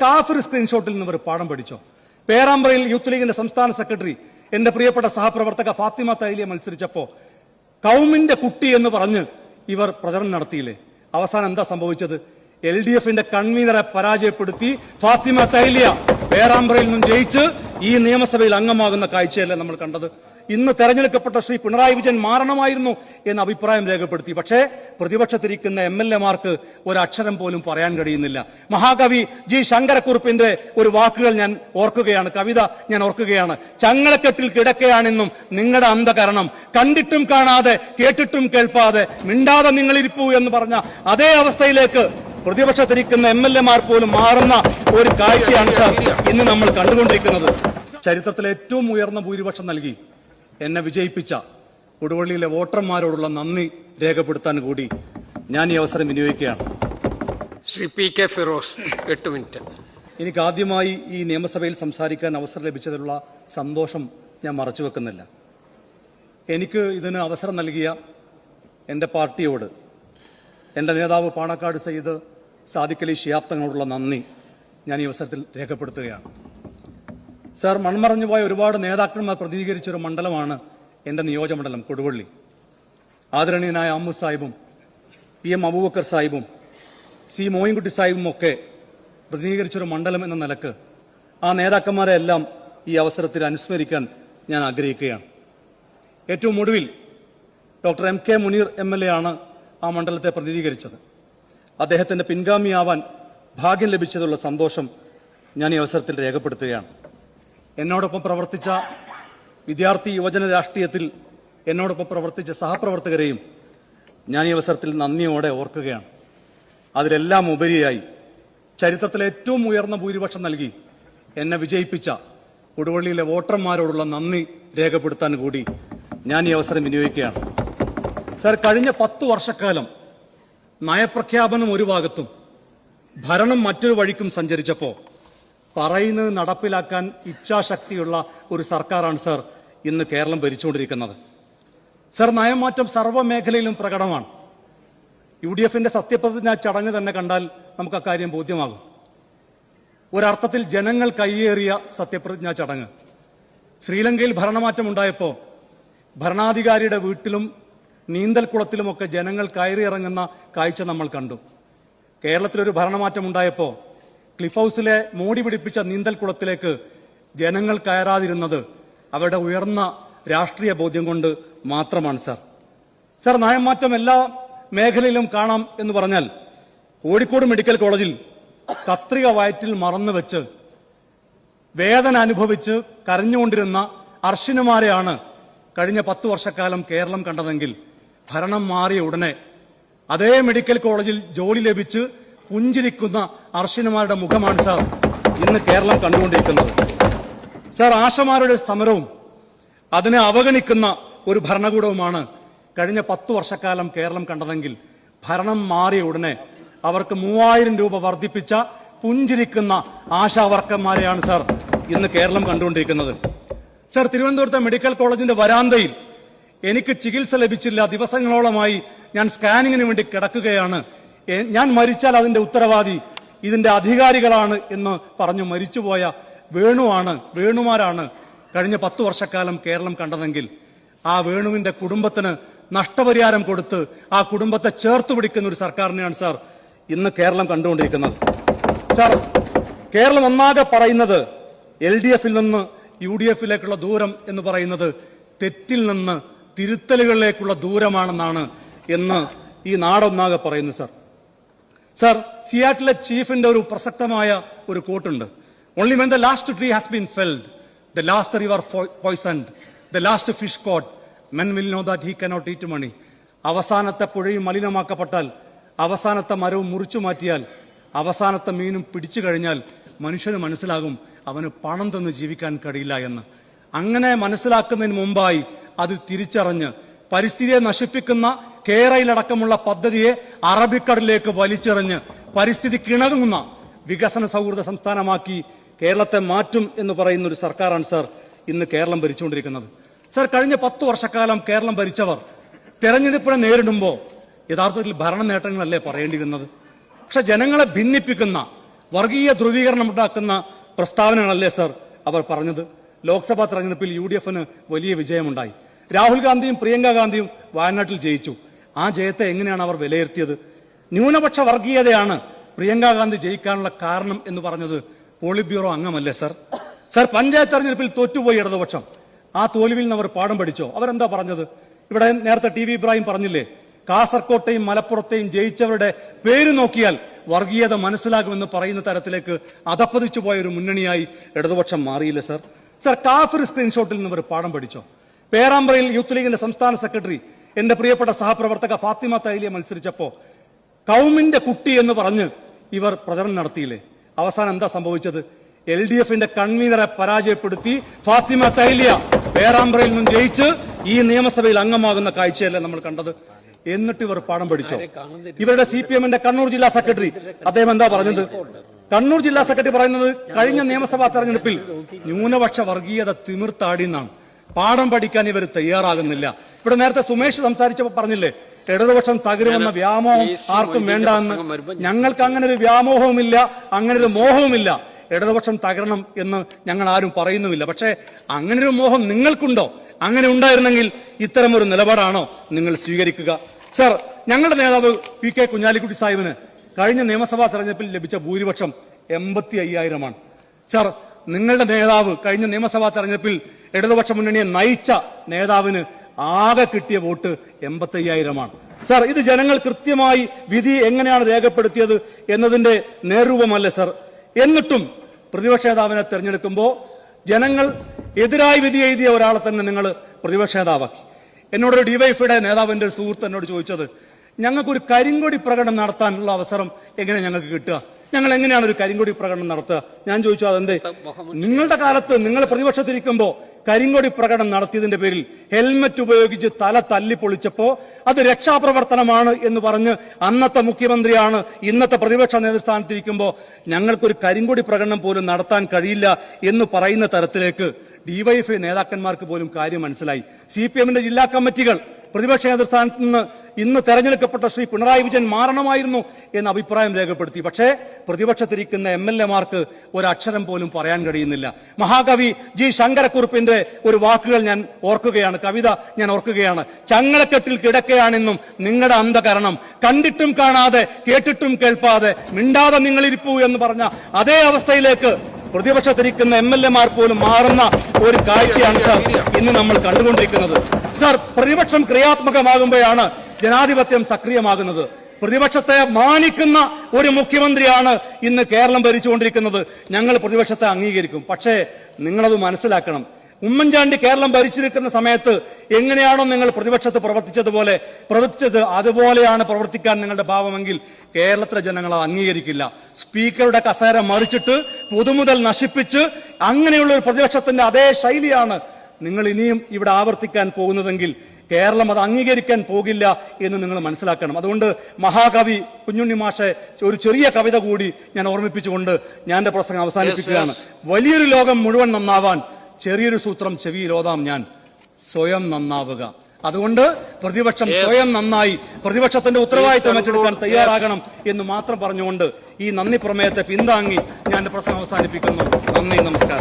കാഫിർ സ്ക്രീൻഷോട്ടിൽ നിന്ന് ഒരു പാഠം പഠിച്ചോ? പേരാമ്പ്രയിൽ യൂത്ത് ലീഗിന്റെ സംസ്ഥാന സെക്രട്ടറി എന്റെ പ്രിയപ്പെട്ട സഹപ്രവർത്തക ഫാത്തിമ തൈലിയ മത്സരിച്ചപ്പോ കൗമിന്റെ കുട്ടി എന്ന് പറഞ്ഞ് ഇവർ പ്രചരണം നടത്തിയില്ലേ? അവസാനം എന്താ സംഭവിച്ചത്? LDFന്റെ കൺവീനറെ പരാജയപ്പെടുത്തി ഫാത്തിമ തൈലിയ പേരാമ്പ്രയിൽ നിന്നും ജയിച്ച് ഈ നിയമസഭയിൽ അംഗമാകുന്ന കാഴ്ചയല്ലേ നമ്മൾ കണ്ടത്? ഇന്ന് തെരഞ്ഞെടുക്കപ്പെട്ട ശ്രീ പിണറായി വിജയൻ മാറണമായിരുന്നു എന്ന അഭിപ്രായം രേഖപ്പെടുത്തി. പക്ഷേ പ്രതിപക്ഷത്തിരിക്കുന്ന MLA-മാർക്ക് ഒരക്ഷരം പോലും പറയാൻ കഴിയുന്നില്ല. മഹാകവി G. ശങ്കരക്കുറുപ്പിന്റെ ഒരു വാക്കുകൾ ഞാൻ ഓർക്കുകയാണ്, കവിത ഞാൻ ഓർക്കുകയാണ്. ചങ്ങലക്കെട്ടിൽ കിടക്കയാണെന്നും നിങ്ങളുടെ അന്ധകരണം, കണ്ടിട്ടും കാണാതെ കേട്ടിട്ടും കേൾപ്പാതെ മിണ്ടാതെ നിങ്ങളിരിപ്പൂ എന്ന് പറഞ്ഞ അതേ അവസ്ഥയിലേക്ക് പ്രതിപക്ഷത്തിരിക്കുന്ന MLA-മാർ പോലും മാറുന്ന ഒരു കാഴ്ചയാണ് സാർ ഇന്ന് നമ്മൾ കണ്ടുകൊണ്ടിരിക്കുന്നത്. ചരിത്രത്തിലെ ഏറ്റവും ഉയർന്ന ഭൂരിപക്ഷം നൽകി എന്നെ വിജയിപ്പിച്ച കൊടുവള്ളിയിലെ വോട്ടർമാരോടുള്ള നന്ദി രേഖപ്പെടുത്താൻ കൂടി ഞാൻ ഈ അവസരം വിനിയോഗിക്കുകയാണ്. Shri PK Firoz 8 minute. എനിക്ക് ആദ്യമായി ഈ നിയമസഭയിൽ സംസാരിക്കാൻ അവസരം ലഭിച്ചതിലുള്ള സന്തോഷം ഞാൻ മറച്ചുവെക്കുന്നില്ല. എനിക്ക് ഇതിന് അവസരം നൽകിയ എൻ്റെ പാർട്ടിയോട്, എൻ്റെ നേതാവ് പാണക്കാട് സയ്യിദ് സാദിഖ് അലി ശിഹാബ് തങ്ങളോടുള്ള നന്ദി ഞാൻ ഈ അവസരത്തിൽ രേഖപ്പെടുത്തുകയാണ്. സാർ, മൺമറഞ്ഞുപോയ ഒരുപാട് നേതാക്കന്മാർ പ്രതിനിധീകരിച്ചൊരു മണ്ഡലമാണ് എൻ്റെ നിയോജകമണ്ഡലം കൊടുവള്ളി. ആദരണീയനായ അമ്മു സാഹിബും PM അബൂബക്കർ സാഹിബും C. മോയിൻകുട്ടി സാഹിബും ഒക്കെ പ്രതിനിധീകരിച്ചൊരു മണ്ഡലം എന്ന നിലക്ക് ആ നേതാക്കന്മാരെ എല്ലാം ഈ അവസരത്തിൽ അനുസ്മരിക്കാൻ ഞാൻ ആഗ്രഹിക്കുകയാണ്. ഏറ്റവും ഒടുവിൽ ഡോക്ടർ MK മുനീർ MLA ആണ് ആ മണ്ഡലത്തെ പ്രതിനിധീകരിച്ചത്. അദ്ദേഹത്തിന്റെ പിൻഗാമിയാവാൻ ഭാഗ്യം ലഭിച്ചതുള്ള സന്തോഷം ഞാൻ ഈ അവസരത്തിൽ രേഖപ്പെടുത്തുകയാണ്. എന്നോടൊപ്പം പ്രവർത്തിച്ച വിദ്യാർത്ഥി യുവജന രാഷ്ട്രീയത്തിൽ എന്നോടൊപ്പം പ്രവർത്തിച്ച സഹപ്രവർത്തകരെയും ഞാൻ ഈ അവസരത്തിൽ നന്ദിയോടെ ഓർക്കുകയാണ്. അതിലെല്ലാം ഉപരിയായി ചരിത്രത്തിലെ ഏറ്റവും ഉയർന്ന ഭൂരിപക്ഷം നൽകി എന്നെ വിജയിപ്പിച്ച കൊടുവള്ളിയിലെ വോട്ടർമാരോടുള്ള നന്ദി രേഖപ്പെടുത്താൻ കൂടി ഞാൻ ഈ അവസരം വിനിയോഗിക്കുകയാണ്. സാർ, കഴിഞ്ഞ 10 വർഷക്കാലം നയപ്രഖ്യാപനം ഒരു ഭാഗത്തും ഭരണം മറ്റൊരു വഴിക്കും സഞ്ചരിച്ചപ്പോൾ പറയുന്നത് നടപ്പിലാക്കാൻ ഇച്ഛാശക്തിയുള്ള ഒരു സർക്കാരാണ് സാർ ഇന്ന് കേരളം ഭരിച്ചുകൊണ്ടിരിക്കുന്നത്. സാർ, നയമാറ്റം സർവ്വമേഖലയിലും പ്രകടമാണ്. UDFന്റെ സത്യപ്രതിജ്ഞാ ചടങ്ങ് തന്നെ കണ്ടാൽ നമുക്ക് അക്കാര്യം ബോധ്യമാകും. ഒരർത്ഥത്തിൽ ജനങ്ങൾ കയ്യേറിയ സത്യപ്രതിജ്ഞാ ചടങ്ങ്. ശ്രീലങ്കയിൽ ഭരണമാറ്റം ഉണ്ടായപ്പോൾ ഭരണാധികാരിയുടെ വീട്ടിലും നീന്തൽക്കുളത്തിലുമൊക്കെ ജനങ്ങൾ കയറിയിറങ്ങുന്ന കാഴ്ച നമ്മൾ കണ്ടു. കേരളത്തിലൊരു ഭരണമാറ്റം ഉണ്ടായപ്പോൾ ക്ലിഫ് ഹൗസിലെ മോടി പിടിപ്പിച്ച നീന്തൽക്കുളത്തിലേക്ക് ജനങ്ങൾ കയറാതിരുന്നത് അവരുടെ ഉയർന്ന രാഷ്ട്രീയ ബോധ്യം കൊണ്ട് മാത്രമാണ് സാർ. സാർ, നയമാറ്റം എല്ലാ മേഖലയിലും കാണാം എന്ന് പറഞ്ഞാൽ കോഴിക്കോട് മെഡിക്കൽ കോളേജിൽ കത്രിക വയറ്റിൽ മറന്നു വെച്ച് വേദന അനുഭവിച്ച് കരഞ്ഞുകൊണ്ടിരുന്ന അർഷിനുമാരെയാണ് കഴിഞ്ഞ 10 വർഷക്കാലം കേരളം കണ്ടതെങ്കിൽ ഭരണം മാറിയ ഉടനെ അതേ മെഡിക്കൽ കോളേജിൽ ജോലി ലഭിച്ച് പുഞ്ചിരിക്കുന്ന അർഷിനുമാരുടെ മുഖമാണ് സാർ ഇന്ന് കേരളം കണ്ടുകൊണ്ടിരിക്കുന്നത്. സാർ, ആശമാരുടെ സമരവും അതിനെ അവഗണിക്കുന്ന ഒരു ഭരണകൂടവുമാണ് കഴിഞ്ഞ 10 വർഷക്കാലം കേരളം കണ്ടതെങ്കിൽ ഭരണം മാറിയ ഉടനെ അവർക്ക് 3000 രൂപ വർദ്ധിപ്പിച്ച പുഞ്ചിരിക്കുന്ന ആശാവർക്കന്മാരെയാണ് സാർ ഇന്ന് കേരളം കണ്ടുകൊണ്ടിരിക്കുന്നത്. സാർ, തിരുവനന്തപുരത്തെ മെഡിക്കൽ കോളേജിന്റെ വരാന്തയിൽ എനിക്ക് ചികിത്സ ലഭിച്ചില്ല, ദിവസങ്ങളോളമായി ഞാൻ സ്കാനിങ്ങിന് വേണ്ടി കിടക്കുകയാണ്, ഞാൻ മരിച്ചാൽ അതിന്റെ ഉത്തരവാദി ഇതിന്റെ അധികാരികളാണ് എന്ന് പറഞ്ഞു മരിച്ചുപോയ വേണുമാരാണ് കഴിഞ്ഞ 10 വർഷക്കാലം കേരളം കണ്ടതെങ്കിൽ ആ വേണുവിന്റെ കുടുംബത്തിന് നഷ്ടപരിഹാരം കൊടുത്ത് ആ കുടുംബത്തെ ചേർത്ത് പിടിക്കുന്ന ഒരു സർക്കാരിനെയാണ് സാർ ഇന്ന് കേരളം കണ്ടുകൊണ്ടിരിക്കുന്നത്. സാർ, കേരളം ഒന്നാകെ പറയുന്നത് LDFൽ നിന്ന് UDFിലേക്കുള്ള ദൂരം എന്ന് പറയുന്നത് തെറ്റിൽ നിന്ന് തിരുത്തലുകളിലേക്കുള്ള ദൂരമാണെന്നാണ് എന്ന് ഈ നാടൊന്നാകെ പറയുന്നു. സാർ, സിയാറ്റിലെ ചീഫിന്റെ ഒരു പ്രസക്തമായ ഒരു കോട്ടുണ്ട്. Only when the last tree has been felled, the last river poisoned, the last fish caught, men will know that he cannot eat money. അവസാനത്തെ പുഴയും മലിനമാക്കപ്പെട്ടാൽ, അവസാനത്തെ മരവും മുറിച്ചു മാറ്റിയാൽ, അവസാനത്തെ മീനും പിടിച്ചു കഴിഞ്ഞാൽ മനുഷ്യന് മനസ്സിലാകും അവന് പണം തന്ന് ജീവിക്കാൻ കഴിയില്ല എന്ന്. അങ്ങനെ മനസ്സിലാക്കുന്നതിന് മുമ്പായി അത് തിരിച്ചറിഞ്ഞ് പരിസ്ഥിതിയെ നശിപ്പിക്കുന്ന കേരളയിലടക്കമുള്ള പദ്ധതിയെ അറബിക്കടലിലേക്ക് വലിച്ചെറിഞ്ഞ് പരിസ്ഥിതി കിണങ്ങുന്ന വികസന സൗഹൃദ സംസ്ഥാനമാക്കി കേരളത്തെ മാറ്റും എന്ന് പറയുന്ന ഒരു സർക്കാരാണ് സാർ ഇന്ന് കേരളം ഭരിച്ചുകൊണ്ടിരിക്കുന്നത്. സാർ, കഴിഞ്ഞ 10 വർഷക്കാലം കേരളം ഭരിച്ചവർ തെരഞ്ഞെടുപ്പിനെ നേരിടുമ്പോൾ യഥാർത്ഥത്തിൽ ഭരണ നേട്ടങ്ങളല്ലേ പറയേണ്ടിയിരുന്നത്? പക്ഷെ ജനങ്ങളെ ഭിന്നിപ്പിക്കുന്ന, വർഗീയ ധ്രുവീകരണം ഉണ്ടാക്കുന്ന പ്രസ്താവനകളല്ലേ സർ അവർ പറഞ്ഞത്? ലോക്സഭാ തെരഞ്ഞെടുപ്പിൽ UDFന് വലിയ വിജയമുണ്ടായി. രാഹുൽ ഗാന്ധിയും പ്രിയങ്ക ഗാന്ധിയും വയനാട്ടിൽ ജയിച്ചു. ആ ജയത്തെ എങ്ങനെയാണ് അവർ വിലയിരുത്തിയത്? ന്യൂനപക്ഷ വർഗീയതയാണ് പ്രിയങ്ക ഗാന്ധി ജയിക്കാനുള്ള കാരണം എന്ന് പറഞ്ഞത് പോളിറ്റ് ബ്യൂറോ അംഗമല്ലേ സർ? സർ, പഞ്ചായത്ത് തെരഞ്ഞെടുപ്പിൽ തോറ്റുപോയി ഇടതുപക്ഷം. ആ തോൽവിയിൽ നിന്ന് അവർ പാഠം പഠിച്ചോ? അവരെന്താ പറഞ്ഞത്? ഇവിടെ നേരത്തെ TV ഇബ്രാഹിം പറഞ്ഞില്ലേ, കാസർകോട്ടെയും മലപ്പുറത്തെയും ജയിച്ചവരുടെ പേര് നോക്കിയാൽ വർഗീയത മനസ്സിലാകുമെന്ന് പറയുന്ന തരത്തിലേക്ക് അധപ്പതിച്ചു പോയ ഒരു മുന്നണിയായി ഇടതുപക്ഷം മാറിയില്ലേ സർ? സർ, കാഫിർ സ്ക്രീൻഷോട്ടിൽ നിന്ന് ഇവർ പാഠം പഠിച്ചോ? പേരാമ്പ്രയിൽ യൂത്ത് ലീഗിന്റെ സംസ്ഥാന സെക്രട്ടറി എന്റെ പ്രിയപ്പെട്ട സഹപ്രവർത്തക ഫാത്തിമ തൈലിയ മത്സരിച്ചപ്പോ കൗമിന്റെ കുട്ടി എന്ന് പറഞ്ഞ് ഇവർ പ്രചരണം നടത്തിയില്ലേ? അവസാനം എന്താ സംഭവിച്ചത്? LDFന്റെ കൺവീനറെ പരാജയപ്പെടുത്തി ഫാത്തിമ തൈലിയ പേരാമ്പ്രയിൽ നിന്നും ജയിച്ച് ഈ നിയമസഭയിൽ അംഗമാകുന്ന കാഴ്ചയല്ലേ നമ്മൾ കണ്ടത്? എന്നിട്ട് ഇവർ പാഠം പഠിച്ചോ? ഇവരുടെ CPMന്റെ കണ്ണൂർ ജില്ലാ സെക്രട്ടറി അദ്ദേഹം എന്താ പറഞ്ഞത്? കണ്ണൂർ ജില്ലാ സെക്രട്ടറി പറയുന്നത് കഴിഞ്ഞ നിയമസഭാ തെരഞ്ഞെടുപ്പിൽ ന്യൂനപക്ഷ വർഗീയത തിമിർത്താടി എന്നാണ്. പാഠം പഠിക്കാൻ ഇവർ തയ്യാറാകുന്നില്ല. ഇവിടെ നേരത്തെ സുമേഷ് സംസാരിച്ചപ്പോൾ പറഞ്ഞില്ലേ, ഇടതുപക്ഷം തകരുമെന്ന വ്യാമോഹം ആർക്കും വേണ്ട എന്ന്. ഞങ്ങൾക്ക് അങ്ങനെ ഒരു വ്യാമോഹവുമില്ല, അങ്ങനെ ഒരു മോഹവുമില്ല. ഇടതുപക്ഷം തകരണം എന്ന് ഞങ്ങൾ ആരും പറയുന്നുമില്ല. പക്ഷേ അങ്ങനെ ഒരു മോഹം നിങ്ങൾക്കുണ്ടോ? അങ്ങനെ ഉണ്ടായിരുന്നെങ്കിൽ ഇത്തരം ഒരു നിലപാടാണോ നിങ്ങൾ സ്വീകരിക്കുക? സർ, ഞങ്ങളുടെ നേതാവ് PK കുഞ്ഞാലിക്കുട്ടി സാഹിബിന് കഴിഞ്ഞ നിയമസഭാ തെരഞ്ഞെടുപ്പിൽ ലഭിച്ച ഭൂരിപക്ഷം 85,000 സർ, നിങ്ങളുടെ നേതാവ് കഴിഞ്ഞ നിയമസഭാ തെരഞ്ഞെടുപ്പിൽ ഇടതുപക്ഷ മുന്നണിയെ നയിച്ച നേതാവിന് ആകെ കിട്ടിയ വോട്ട് 85,000 സർ, ഇത് ജനങ്ങൾ കൃത്യമായി വിധി എങ്ങനെയാണ് രേഖപ്പെടുത്തിയത് എന്നതിന്റെ നേർരൂപമല്ലേ സർ? എന്നിട്ടും പ്രതിപക്ഷ നേതാവിനെ തെരഞ്ഞെടുക്കുമ്പോൾ ജനങ്ങൾ എതിരായി വിധി എഴുതിയ ഒരാളെ തന്നെ നിങ്ങൾ പ്രതിപക്ഷ നേതാവാക്കി. എന്നോടൊരു DYFയുടെ നേതാവിന്റെ ഒരു സുഹൃത്ത് എന്നോട് ചോദിച്ചത്, ഞങ്ങൾക്കൊരു കരിങ്കൊടി പ്രകടനം നടത്താനുള്ള അവസരം എങ്ങനെ ഞങ്ങൾക്ക് കിട്ടുക? ഞങ്ങൾ എങ്ങനെയാണ് ഒരു കരിങ്കൊടി പ്രകടനം നടത്തുക? ഞാൻ ചോദിച്ചു, അതെന്തേ? നിങ്ങളുടെ കാലത്ത് നിങ്ങൾ പ്രതിപക്ഷത്തിരിക്കുമ്പോൾ കരിങ്കൊടി പ്രകടനം നടത്തിയതിന്റെ പേരിൽ ഹെൽമറ്റ് ഉപയോഗിച്ച് തല തല്ലിപ്പൊളിച്ചപ്പോ അത് രക്ഷാപ്രവർത്തനമാണ് എന്ന് പറഞ്ഞ് അന്നത്തെ മുഖ്യമന്ത്രിയാണ് ഇന്നത്തെ പ്രതിപക്ഷ നേതൃസ്ഥാനത്തിരിക്കുമ്പോൾ ഞങ്ങൾക്കൊരു കരിങ്കൊടി പ്രകടനം പോലും നടത്താൻ കഴിയില്ല എന്ന് പറയുന്ന തരത്തിലേക്ക് DYFI നേതാക്കന്മാർക്ക് പോലും കാര്യം മനസ്സിലായി. CPMന്റെ ജില്ലാ കമ്മിറ്റികൾ പ്രതിപക്ഷ നേതൃസ്ഥാനത്ത് നിന്ന് ഇന്ന് തെരഞ്ഞെടുക്കപ്പെട്ട ശ്രീ പിണറായി വിജയൻ മാറണമായിരുന്നു എന്ന അഭിപ്രായം രേഖപ്പെടുത്തി. പക്ഷേ പ്രതിപക്ഷത്തിരിക്കുന്ന MLA-മാർക്ക് ഒരക്ഷരം പോലും പറയാൻ കഴിയുന്നില്ല. മഹാകവി G. ശങ്കരക്കുറുപ്പിന്റെ ഒരു വാക്കുകൾ ഞാൻ ഓർക്കുകയാണ്, കവിത ഞാൻ ഓർക്കുകയാണ്. ചങ്ങലക്കെട്ടിൽ കിടക്കയാണെന്നും നിങ്ങളുടെ അന്ധകരണം, കണ്ടിട്ടും കാണാതെ കേട്ടിട്ടും കേൾപ്പാതെ മിണ്ടാതെ നിങ്ങളിരിപ്പൂ എന്ന് പറഞ്ഞ അതേ അവസ്ഥയിലേക്ക് പ്രതിപക്ഷത്തിരിക്കുന്ന MLA-മാർ പോലും മാറുന്ന ഒരു കാഴ്ചയാണ് സാർ ഇന്ന് നമ്മൾ കണ്ടുകൊണ്ടിരിക്കുന്നത്. സാർ, പ്രതിപക്ഷം ക്രിയാത്മകമാകുമ്പോഴാണ് ജനാധിപത്യം സക്രിയമാകുന്നത്. പ്രതിപക്ഷത്തെ മാനിക്കുന്ന ഒരു മുഖ്യമന്ത്രിയാണ് ഇന്ന് കേരളം ഭരിച്ചുകൊണ്ടിരിക്കുന്നത്. ഞങ്ങൾ പ്രതിപക്ഷത്തെ അംഗീകരിക്കും. പക്ഷേ നിങ്ങളത് മനസ്സിലാക്കണം, ഉമ്മൻചാണ്ടി കേരളം ഭരിച്ചിരിക്കുന്ന സമയത്ത് എങ്ങനെയാണോ നിങ്ങൾ പ്രതിപക്ഷത്ത് പ്രവർത്തിച്ചത് അതുപോലെയാണ് പ്രവർത്തിക്കാൻ നിങ്ങളുടെ ഭാവമെങ്കിൽ കേരളത്തിലെ ജനങ്ങൾ അത് അംഗീകരിക്കില്ല. സ്പീക്കറുടെ കസേര മറിച്ചിട്ട് പൊതുമുതൽ നശിപ്പിച്ച് അങ്ങനെയുള്ള ഒരു പ്രതിപക്ഷത്തിന്റെ അതേ ശൈലിയാണ് നിങ്ങൾ ഇനിയും ഇവിടെ ആവർത്തിക്കാൻ പോകുന്നതെങ്കിൽ കേരളം അത് അംഗീകരിക്കാൻ പോകില്ല എന്ന് നിങ്ങൾ മനസ്സിലാക്കണം. അതുകൊണ്ട് മഹാകവി കുഞ്ഞുണ്ണി മാഷെ ഒരു ചെറിയ കവിത കൂടി ഞാൻ ഓർമ്മിപ്പിച്ചുകൊണ്ട് ഞാൻ എന്റെ പ്രസംഗം അവസാനിപ്പിക്കുകയാണ്. വലിയൊരു ലോകം മുഴുവൻ നന്നാവാൻ ചെറിയൊരു സൂത്രം ചെവിയിലോതാം ഞാൻ, സ്വയം നന്നാവുക. അതുകൊണ്ട് പ്രതിപക്ഷം സ്വയം നന്നായി പ്രതിപക്ഷത്തിന്റെ ഉത്തരവാദിത്തം ഏറ്റെടുക്കാൻ തയ്യാറാകണം എന്ന് മാത്രം പറഞ്ഞുകൊണ്ട് ഈ നന്ദി പ്രമേയത്തെ പിന്താങ്ങി ഞാൻ എന്റെ പ്രസംഗം അവസാനിപ്പിക്കുന്നു. നന്ദി, നമസ്കാരം.